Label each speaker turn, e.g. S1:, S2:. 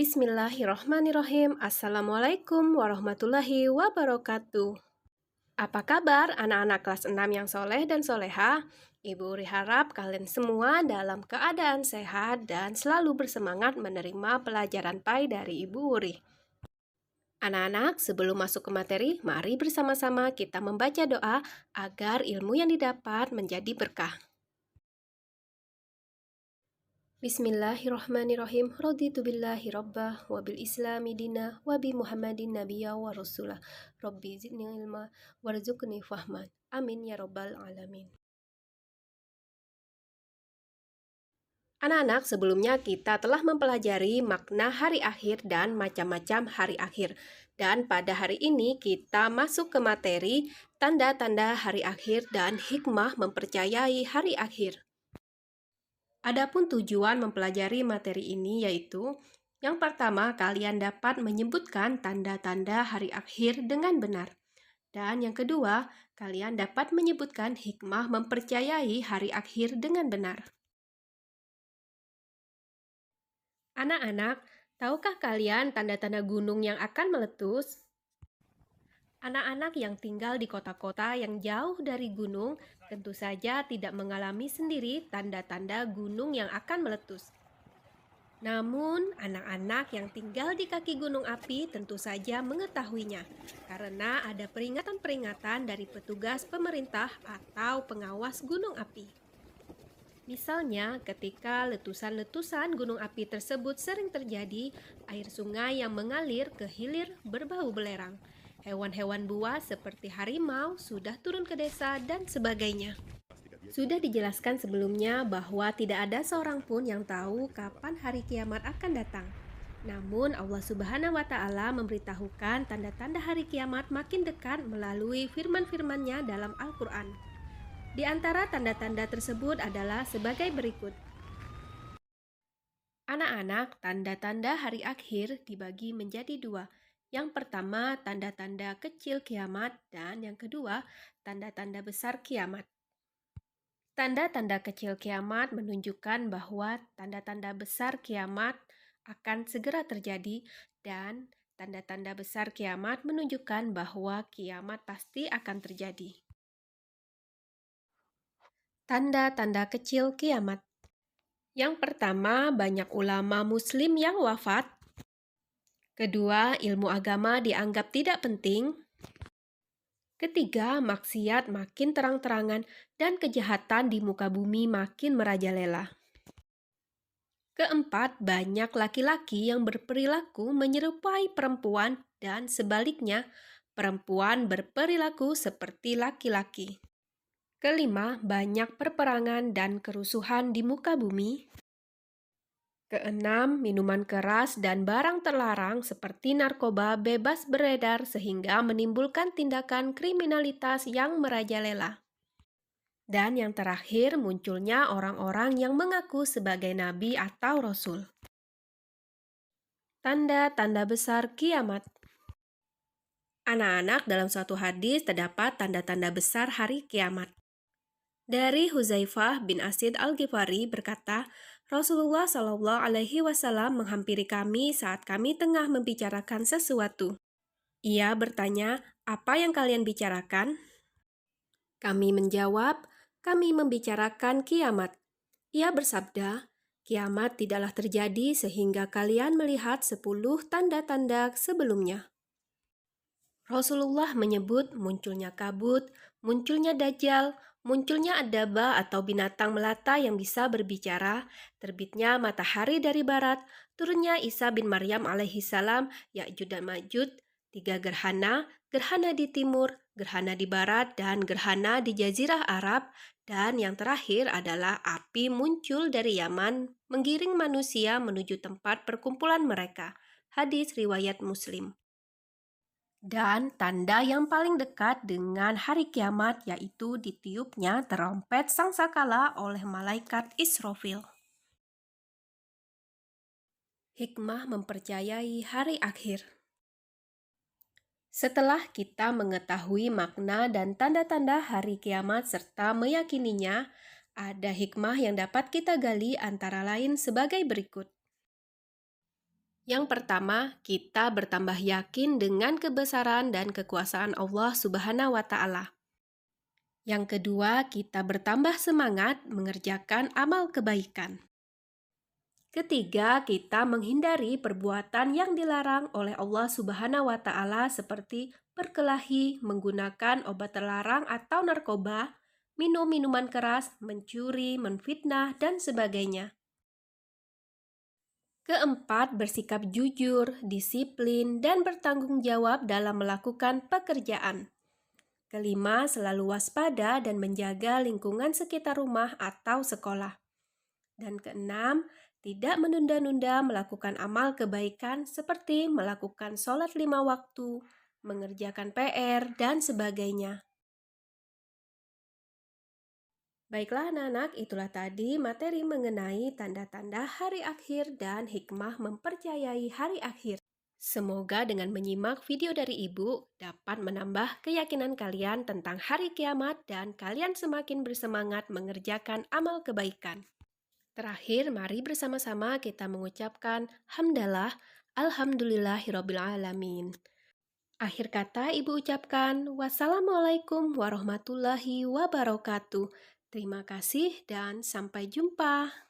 S1: Bismillahirrohmanirrohim. Assalamualaikum warahmatullahi wabarakatuh. Apa kabar anak-anak kelas 6 yang soleh dan soleha? Ibu Uri harap kalian semua dalam keadaan sehat dan selalu bersemangat menerima pelajaran PAI dari Ibu Uri. Anak-anak, sebelum masuk ke materi, mari bersama-sama kita membaca doa agar ilmu yang didapat menjadi berkah. Bismillahirrahmanirrahim. Raditu billahi rabbah wa bil islami dina wa bi muhammadin nabiyya wa rasulah. Rabbi zidni ilma warzuqni fahman. Amin ya rabbal alamin. Anak-anak, sebelumnya kita telah mempelajari makna hari akhir dan macam-macam hari akhir. Dan pada hari ini kita masuk ke materi tanda-tanda hari akhir dan hikmah mempercayai hari akhir. Adapun tujuan mempelajari materi ini yaitu yang pertama, kalian dapat menyebutkan tanda-tanda hari akhir dengan benar. Dan yang kedua, kalian dapat menyebutkan hikmah mempercayai hari akhir dengan benar. Anak-anak, tahukah kalian tanda-tanda gunung yang akan meletus? Anak-anak yang tinggal di kota-kota yang jauh dari gunung tentu saja tidak mengalami sendiri tanda-tanda gunung yang akan meletus. Namun, anak-anak yang tinggal di kaki gunung api tentu saja mengetahuinya, karena ada peringatan-peringatan dari petugas pemerintah atau pengawas gunung api. Misalnya, ketika letusan-letusan gunung api tersebut sering terjadi, air sungai yang mengalir ke hilir berbau belerang. Hewan-hewan buas seperti harimau sudah turun ke desa dan sebagainya. Sudah dijelaskan sebelumnya bahwa tidak ada seorang pun yang tahu kapan hari kiamat akan datang. Namun Allah Subhanahu wa Ta'ala memberitahukan tanda-tanda hari kiamat makin dekat melalui firman-firman-Nya dalam Al-Quran. Di antara tanda-tanda tersebut adalah sebagai berikut. Anak-anak, tanda-tanda hari akhir dibagi menjadi dua. Yang pertama, tanda-tanda kecil kiamat, dan yang kedua, tanda-tanda besar kiamat. Tanda-tanda kecil kiamat menunjukkan bahwa tanda-tanda besar kiamat akan segera terjadi, dan tanda-tanda besar kiamat menunjukkan bahwa kiamat pasti akan terjadi. Tanda-tanda kecil kiamat. Yang pertama, banyak ulama muslim yang wafat. Kedua, ilmu agama dianggap tidak penting. Ketiga, maksiat makin terang-terangan dan kejahatan di muka bumi makin merajalela. Keempat, banyak laki-laki yang berperilaku menyerupai perempuan dan sebaliknya, perempuan berperilaku seperti laki-laki. Kelima, banyak perperangan dan kerusuhan di muka bumi. Keenam, minuman keras dan barang terlarang seperti narkoba bebas beredar sehingga menimbulkan tindakan kriminalitas yang merajalela. Dan yang terakhir, munculnya orang-orang yang mengaku sebagai nabi atau rasul. Tanda-tanda besar kiamat. Anak-anak, dalam suatu hadis terdapat tanda-tanda besar hari kiamat. Dari Huzaifah bin Asid Al-Ghifari berkata, Rasulullah Shallallahu Alaihi Wasallam menghampiri kami saat kami tengah membicarakan sesuatu. Ia bertanya, apa yang kalian bicarakan? Kami menjawab, kami membicarakan kiamat. Ia bersabda, kiamat tidaklah terjadi sehingga kalian melihat 10 tanda-tanda sebelumnya. Rasulullah menyebut munculnya kabut, munculnya dajjal, munculnya adaba atau binatang melata yang bisa berbicara, terbitnya matahari dari barat, turunnya Isa bin Maryam alaihi salam, Ya'juj dan Ma'juj, 3 gerhana, gerhana di timur, gerhana di barat, dan gerhana di Jazirah Arab, dan yang terakhir adalah api muncul dari Yaman, menggiring manusia menuju tempat perkumpulan mereka. Hadis riwayat Muslim. Dan tanda yang paling dekat dengan hari kiamat yaitu ditiupnya terompet sangkakala oleh malaikat Israfil. Hikmah mempercayai hari akhir. Setelah kita mengetahui makna dan tanda-tanda hari kiamat serta meyakininya, ada hikmah yang dapat kita gali antara lain sebagai berikut. Yang pertama, kita bertambah yakin dengan kebesaran dan kekuasaan Allah Subhanahu wa Ta'ala. Yang kedua, kita bertambah semangat mengerjakan amal kebaikan. Ketiga, kita menghindari perbuatan yang dilarang oleh Allah Subhanahu wa Ta'ala seperti berkelahi, menggunakan obat terlarang atau narkoba, minum minuman keras, mencuri, menfitnah, dan sebagainya. Keempat, bersikap jujur, disiplin, dan bertanggung jawab dalam melakukan pekerjaan. Kelima, selalu waspada dan menjaga lingkungan sekitar rumah atau sekolah. Dan keenam, tidak menunda-nunda melakukan amal kebaikan seperti melakukan sholat 5 waktu, mengerjakan PR, dan sebagainya. Baiklah anak-anak, itulah tadi materi mengenai tanda-tanda hari akhir dan hikmah mempercayai hari akhir. Semoga dengan menyimak video dari Ibu dapat menambah keyakinan kalian tentang hari kiamat dan kalian semakin bersemangat mengerjakan amal kebaikan. Terakhir, mari bersama-sama kita mengucapkan hamdalah, alhamdulillahirabbil alamin. Akhir kata Ibu ucapkan wassalamualaikum warahmatullahi wabarakatuh. Terima kasih dan sampai jumpa.